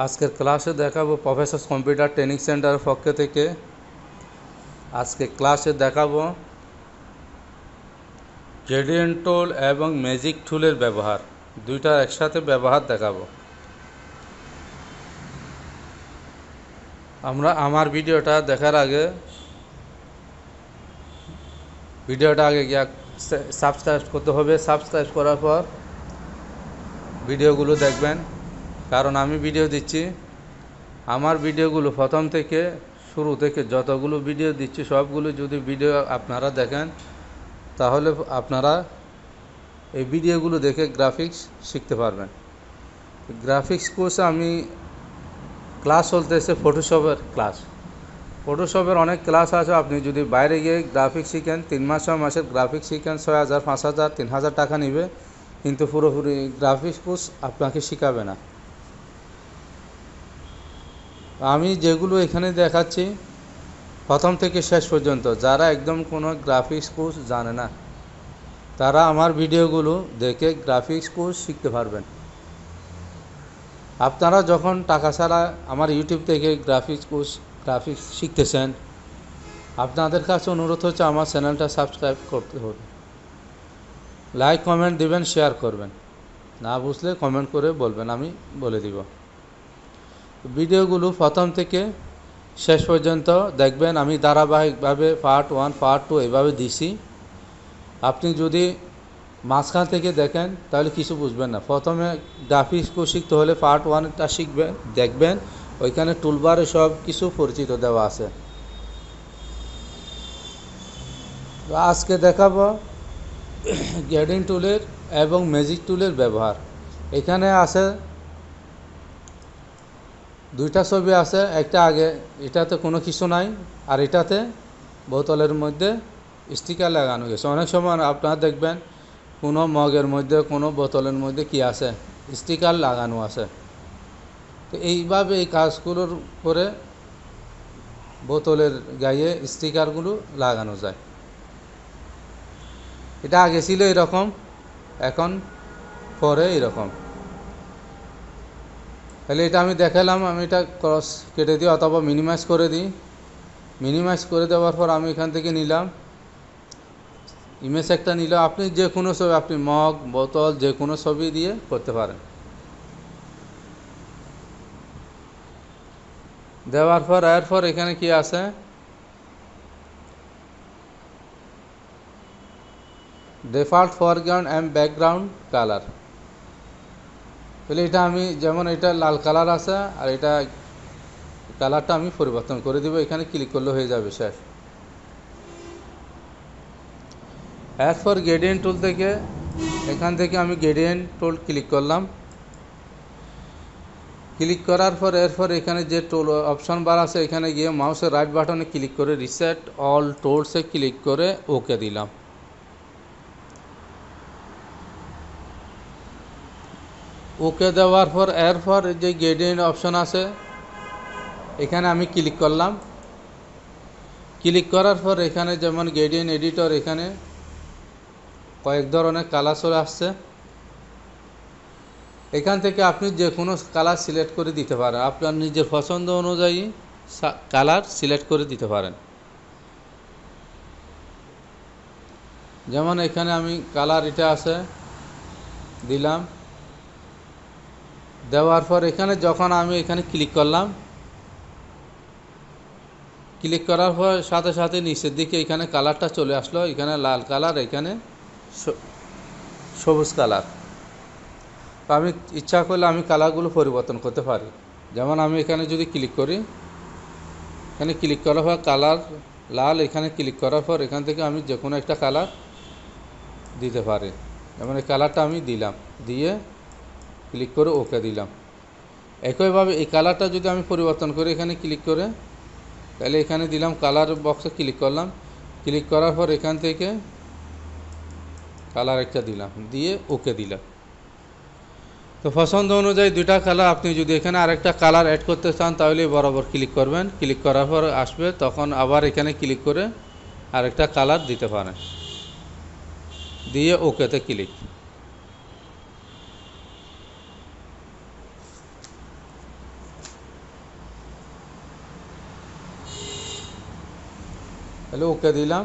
আজকের ক্লাসে দেখাবো প্রফেসর কম্পিউটার ট্রেনিং সেন্টারের পক্ষ থেকে। আজকে ক্লাসে দেখাবো গ্রেডিয়েন্ট টুল এবং ম্যাজিক টুলের ব্যবহার, দুইটা একসাথে ব্যবহার দেখাবো। আমার ভিডিওটা দেখার আগে গিয়ে সাবস্ক্রাইব করতে হবে। সাবস্ক্রাইব করার পর ভিডিওগুলো দেখবেন, কারণ আমি ভিডিও দিচ্ছি, আমার ভিডিওগুলো প্রথম থেকে শুরু থেকে যতগুলো ভিডিও দিচ্ছি সবগুলো যদি ভিডিও আপনারা দেখেন, তাহলে আপনারা এই ভিডিওগুলো দেখে গ্রাফিক্স শিখতে পারবেন। গ্রাফিক্স কোর্সে আমি ক্লাস চলতেছে ফটোশপের ক্লাস। ফটোশপের অনেক ক্লাস আছে, আপনি যদি বাইরে গিয়ে গ্রাফিক্স শিখেন 3 মাস 6 মাসের গ্রাফিক্স শিখেন 6,000 5,000 3,000 টাকা নেবে, কিন্তু পুরোপুরি গ্রাফিক্স কোর্স আপনাকে শেখাবে না। আমি যেগুলো এখানে দেখাচ্ছি প্রথম থেকে শেষ পর্যন্ত, যারা একদম কোনো গ্রাফিক্স কোর্স জানে না তারা আমার ভিডিওগুলো দেখে গ্রাফিক্স কোর্স শিখতে পারবেন। আপনারা যখন টাকা ছাড়া আমার ইউটিউব থেকে গ্রাফিক্স শিখতেছেন, আপনাদের কাছে অনুরোধ হচ্ছে আমার চ্যানেলটা সাবস্ক্রাইব করতে হবে, লাইক কমেন্ট দিবেন, শেয়ার করবেন। না বুঝলে কমেন্ট করে বলবেন, আমি বলে দিব। ভিডিওগুলো প্রথম থেকে শেষ পর্যন্ত দেখবেন। আমি ধারাবাহিকভাবে পার্ট 1 পার্ট 2 এভাবে দিছি। আপনি যদি মাঝখান থেকে দেখেন তাহলে কিছু বুঝবেন না। প্রথমে গ্রাফিক্স শিখতে হলে পার্ট 1টা শিখবেন, দেখবেন ওইখানে টুলবারে সব কিছু পরিচিত দেওয়া আছে। আজকে দেখাবো গ্রেডিং টুলের এবং ম্যাজিক টুলের ব্যবহার। এখানে আছে দুইটা ছবি আছে, একটা আগে এটাতে কোনো কিছু নাই, আর এটাতে বোতলের মধ্যে স্টিকার লাগানো গেছে। অনেক সময় আপনারা দেখবেন কোনো মগের মধ্যে কোনো বোতলের মধ্যে কি আছে, স্টিকার লাগানো আছে। তো এইভাবে এই কাজগুলোর করে বোতলের গায়ে স্টিকারগুলো লাগানো যায়। এটা আগে ছিল এরকম, এখন পরে এরকম। তাহলে এটা আমি দেখালাম, আমি এটা ক্রস কেটে দিই অথবা মিনিমাইজ করে দিই। মিনিমাইজ করে দেওয়ার পর আমি এখান থেকে নিলাম ইমেজ একটা নিলাম। আপনি যে কোনো ছবি, আপনি মগ বোতল যে কোনো ছবি দিয়ে করতে পারেন। দেওয়ার পর এরপর এখানে কি আছে, default foreground and background colour. তাহলে এটা আমি যেমন এটা লাল কালার আছে, আর এটা কালারটা আমি পরিবর্তন করে দিব। এখানে ক্লিক করলে হয়ে যাবে শেষ। এরপর গ্রেডিয়েন্ট টুল থেকে এখান থেকে আমি গ্রেডিয়েন্ট টুল ক্লিক করলাম। ক্লিক করার পর এরপর এখানে যে টুল অপশন বার আছে, এখানে গিয়ে মাউসের রাইট বাটনে ক্লিক করে রিসেট অল টুলসে ক্লিক করে ওকে দিলাম। ওকে দেওয়ার পর এরপর যে গ্রেডিয়েন্ট অপশন আছে এখানে আমি ক্লিক করলাম। ক্লিক করার পর এখানে যেমন গ্রেডিয়েন্ট এডিটর, এখানে কয়েক ধরনের কালার চলে আসছে। এখান থেকে আপনি যে কোনো কালার সিলেক্ট করে দিতে পারেন, আপনার নিজের পছন্দ অনুযায়ী কালার সিলেক্ট করে দিতে পারেন। যেমন এখানে আমি কালার এটা আছে দিলাম। দেওয়ার পর এখানে যখন আমি এখানে ক্লিক করলাম, ক্লিক করার পর সাথে সাথে নিচের দিকে এখানে কালারটা চলে আসলো। এখানে লাল কালার, এখানে সবুজ কালার। আমি ইচ্ছা করলে আমি কালারগুলো পরিবর্তন করতে পারি। যেমন আমি এখানে যদি ক্লিক করি, এখানে ক্লিক করার পর কালার লাল, এখানে ক্লিক করার পর এখান থেকে আমি যে কোনো একটা কালার দিতে পারি। যেমন এই কালারটা আমি দিলাম, দিয়ে ক্লিক করে ওকে দিলাম। একইভাবে এই কালারটা যদি আমি পরিবর্তন করি, এখানে ক্লিক করে তাহলে এখানে দিলাম কালার বক্সে ক্লিক করলাম। ক্লিক করার পর এখান থেকে কালার একটা দিলাম, দিয়ে ওকে দিলাম। তো পছন্দ অনুযায়ী দুইটা কালার, আপনি যদি এখানে আরেকটা কালার অ্যাড করতে চান তাহলে বরাবর ক্লিক করবেন। ক্লিক করার পর আসবে, তখন আবার এখানে ক্লিক করে আরেকটা কালার দিতে পারেন, দিয়ে ওকেতে ক্লিক। তাহলে ওকে দিলাম।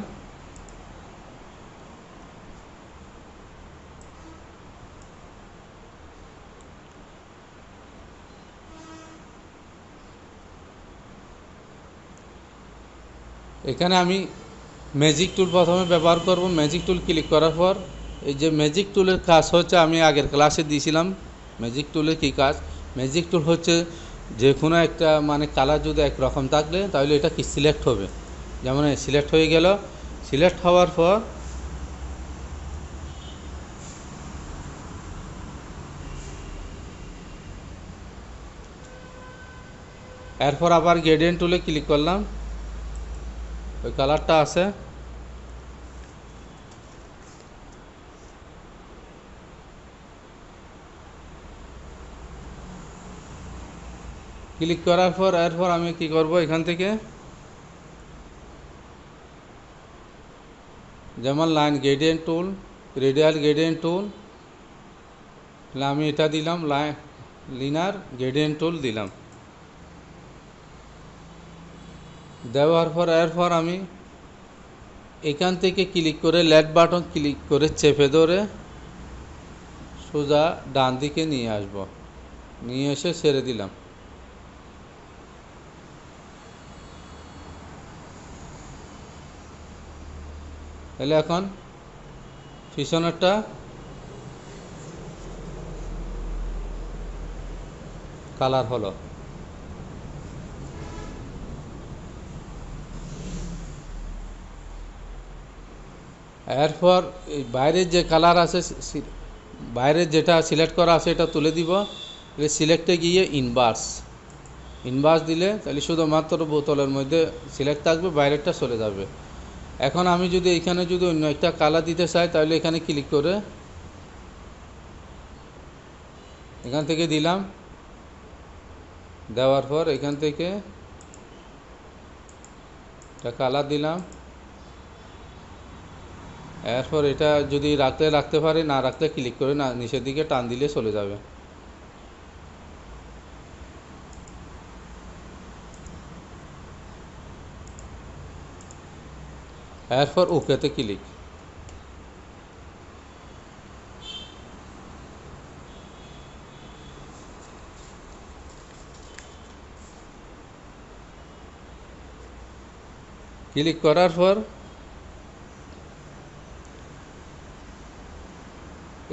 এখানে আমি ম্যাজিক টুল প্রথমে ব্যবহার করব। ম্যাজিক টুল ক্লিক করার পর এই যে ম্যাজিক টুলের কাজ হচ্ছে, আমি আগের ক্লাসে দিয়েছিলাম ম্যাজিক টুলের কী কাজ। ম্যাজিক টুল হচ্ছে যে কোনো একটা মানে কালার যদি একরকম থাকলে তাহলে এটা কি সিলেক্ট হবে। যেমন সিলেক্ট হয়ে গেল। সিলেক্ট হওয়ার পর এরপর আবার গ্রেডিয়েন্ট টুলে ক্লিক করলাম, ওই কালারটা আছে। ক্লিক করার পর এরপর আমি কি করব, এখান থেকে যেমন লাইন গ্রেডিয়েন্ট টুল, রেডিয়াল গ্রেডিয়েন্ট টুল, আমি এটা দিলাম, লিনার গ্রেডিয়েন্ট টুল দিলাম। দেওয়ার পর এরপর আমি এখান থেকে ক্লিক করে লেফট বাটন ক্লিক করে চেপে ধরে সোজা ডান দিকে নিয়ে আসব, নিয়ে এসে ছেড়ে দিলাম। তাহলে এখন পিছনেরটা কালার হলো। এরপর এই বাইরের যে কালার আছে, বাইরের যেটা সিলেক্ট করা আছে এটা তুলে দিব। সিলেক্টে গিয়ে ইনভার্স দিলে তাহলে শুধুমাত্র বোতলের মধ্যে সিলেক্ট থাকবে, বাইরেরটা চলে যাবে। এখন আমি যদি এখানে যদি অন্য একটা কালার দিতে চাই তাহলে এখানে ক্লিক করে এখান থেকে দিলাম। দেওয়ার পর এখান থেকে একটা কালার দিলাম। এরপর এটা যদি রাখতে পারি, না রাখলে ক্লিক করে না নিচের দিকে টান দিলে চলে যাবে। এরপর ওকেতে ক্লিক। ক্লিক করার পর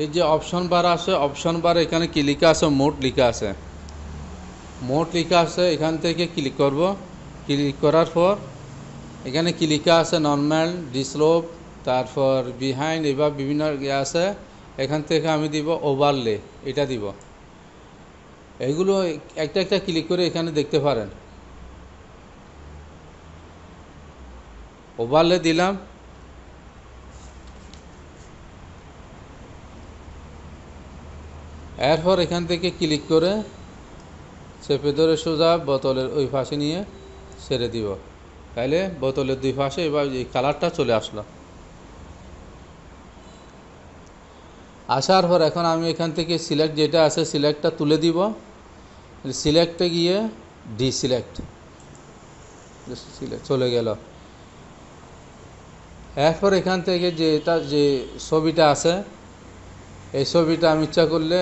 এই যে অপশন বার আছে, অপশন বার এখানে কি লেখা আছে, মোড লেখা আছে। মোড লেখা আছে, এখান থেকে ক্লিক করব। ক্লিক করার পর এখানে কি লেখা আছে, নর্মাল, ডিসলোপ, তারপর বিহাইন্ড, এবার বিভিন্ন ইয়ে আছে। এখান থেকে আমি দিব ওভারলে, এটা দিব। এগুলো একটা একটা ক্লিক করে এখানে দেখতে পারেন। ওভারলে দিলাম। এরপর এখান থেকে ক্লিক করে চেপে ধরে সোজা বোতলের ওই পাশে নিয়ে ছেড়ে দিব। তাইলে বোতলের দুই পাশে এবার এই কালারটা চলে আসলো। আসার পর এখন আমি এখান থেকে সিলেক্ট যেটা আছে সিলেক্টটা তুলে দিব। সিলেক্টে গিয়ে ডিসিলেক্ট, চলে গেল। এরপর এখান থেকে যে এটা যে ছবিটা আছে, এই ছবিটা আমি ইচ্ছা করলে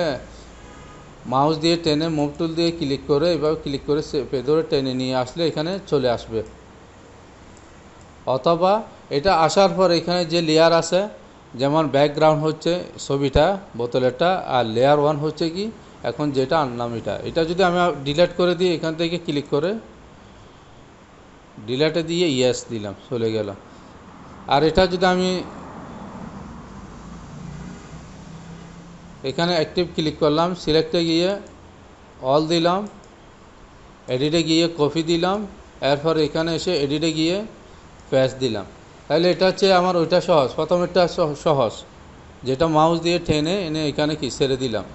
মাউস দিয়ে টেনে মুভ টুল দিয়ে ক্লিক করে এভাবে ক্লিক করে চেপে ধরে টেনে নিয়ে আসলে এখানে চলে আসবে। অথবা এটা আসার পর এখানে যে লেয়ার আছে, যেমন ব্যাকগ্রাউন্ড হচ্ছে ছবিটা বোতলেরটা, আর লেয়ার 1 হচ্ছে কি এখন যেটা আনলাম এটা যদি আমি ডিলিট করে দিই, এখান থেকে ক্লিক করে ডিলিটে দিয়ে ইয়েস দিলাম, চলে গেল। আর এটা যদি আমি এখানে অ্যাক্টিভ ক্লিক করলাম, সিলেক্টে গিয়ে অল দিলাম, এডিটে গিয়ে কপি দিলাম, এরপর এখানে এসে এডিটে গিয়ে পেস্ট দিলাম। তাহলে এটা হচ্ছে আমার ওইটা সহজ, প্রথমেরটা সহজ, যেটা মাউস দিয়ে টেনে এনে এখানে কি ছেড়ে দিলাম।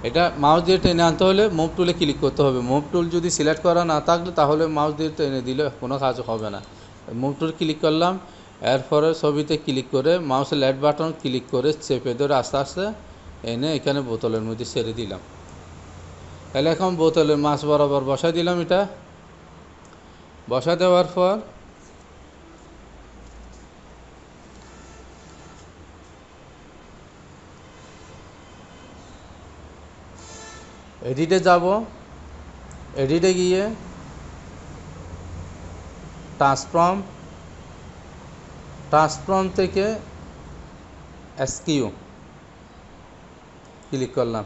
এটা মাউস দিয়ে টেনে আনতে হলে মুভ টুলে ক্লিক করতে হবে। মুভ টুল যদি সিলেক্ট করা না থাকলে তাহলে মাউস দিয়ে টেনে দিলে কোনো কাজ হবে না। মুভ টুল ক্লিক করলাম, এরপরে ছবিতে ক্লিক করে মাউসের লেফট বাটন ক্লিক করে চেপে ধরে আস্তে আস্তে এনে এখানে বোতলের মধ্যে ছেড়ে দিলাম। তাহলে এখন বোতলের মাছ বরাবর বসাই দিলাম। এটা বসা দেওয়ার পর এডিটে যাব, এডিটে গিয়ে ট্রান্সফর্ম থেকে এসকিউ ক্লিক করলাম।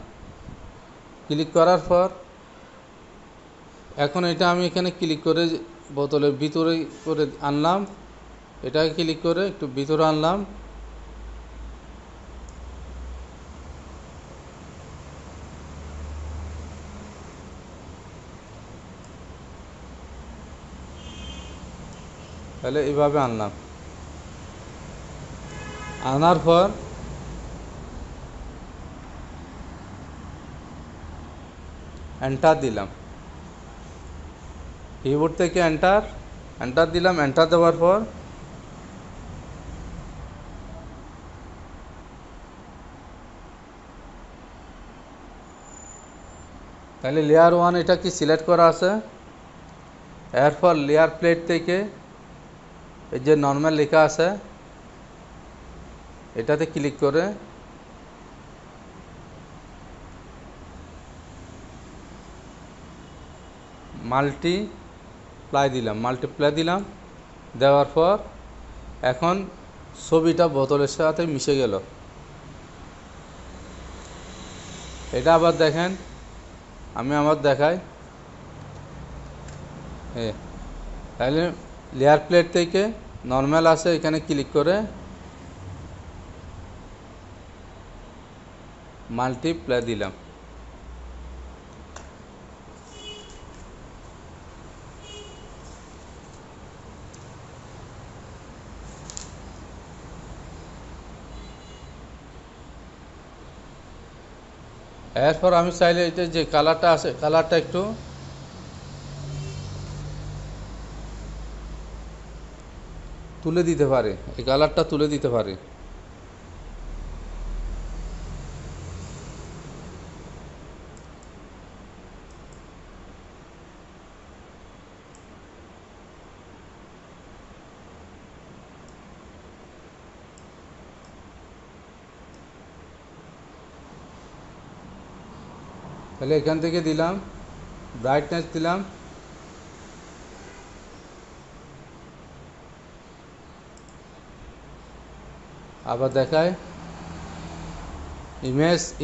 ক্লিক করার পর এখন এটা আমি এখানে ক্লিক করে বোতলের ভিতরে করে আনলাম, এটাকে ক্লিক করে একটু ভিতরে আনলাম। তাহলে এইভাবে আনলাম, আনার পর এন্টার দিলাম, কিবোর্ড থেকে এন্টার দিলাম। এন্টার দেওয়ার পর তাহলে লেয়ার 1 এটা কি সিলেক্ট করা আছে। এরপর লেয়ার প্লেট থেকে এই যে নর্মাল লেখা আছে এটাতে ক্লিক করে মাল্টিপ্লাই দিলাম। দেওয়ার পর এখন ছবিটা বোতলের সাথে মিশে গেল। এটা আবার দেখেন, আমি আমার দেখাই। তাহলে লেয়ার প্লেট থেকে নর্মাল আছে এখানে ক্লিক করে মাল্টিপ্লাই দিলাম। এরপর আমি চাইলে এটা যে কালারটা আছে কালারটা একটু তুলে দিতে পারি, এই কালারটা তুলে দিতে পারি। তাহলে এখান থেকে দিলাম, ব্রাইটনেস দিলাম, আবার দেখায়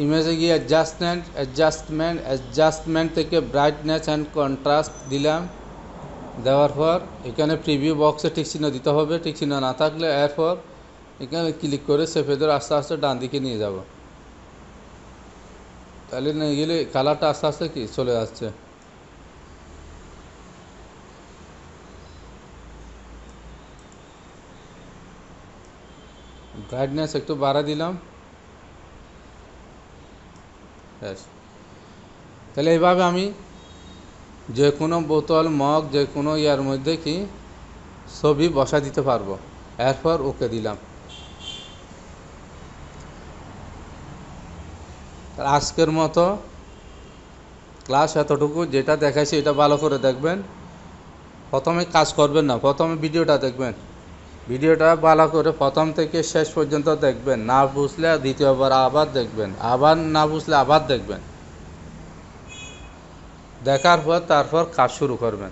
ইমেজে গিয়ে অ্যাডজাস্টমেন্ট থেকে ব্রাইটনেস অ্যান্ড কন্ট্রাস্ট দিলাম। দেওয়ার পর এখানে প্রিভিউ বক্সে টিক চিহ্ন দিতে হবে, টিক চিহ্ন না থাকলে এরপর এখানে ক্লিক করে চেপে ধরে আস্তে আস্তে ডান দিকে নিয়ে যাব। তাহলে নিয়ে গেলে কালারটা আস্তে আস্তে কি চলে যাচ্ছে। ব্রাইটনেস একটু বাড়া দিলাম। তাহলে এইভাবে আমি যে কোনো বোতল মগ যে কোনো ইয়ার মধ্যে কি ছবি বসা দিতে পারবো। এরপর ওকে দিলাম। আজকের মতো ক্লাস এতটুকু, যেটা দেখাইছি এটা ভালো করে দেখবেন। প্রথমে কাজ করবেন না, প্রথমে ভিডিওটা দেখবেন, ভিডিওটা ভালো করে প্রথম থেকে শেষ পর্যন্ত দেখবেন। না বুঝলে দ্বিতীয়বার আবার দেখবেন, আবার না বুঝলে আবার দেখবেন। দেখার পর তারপর কাজ শুরু করবেন।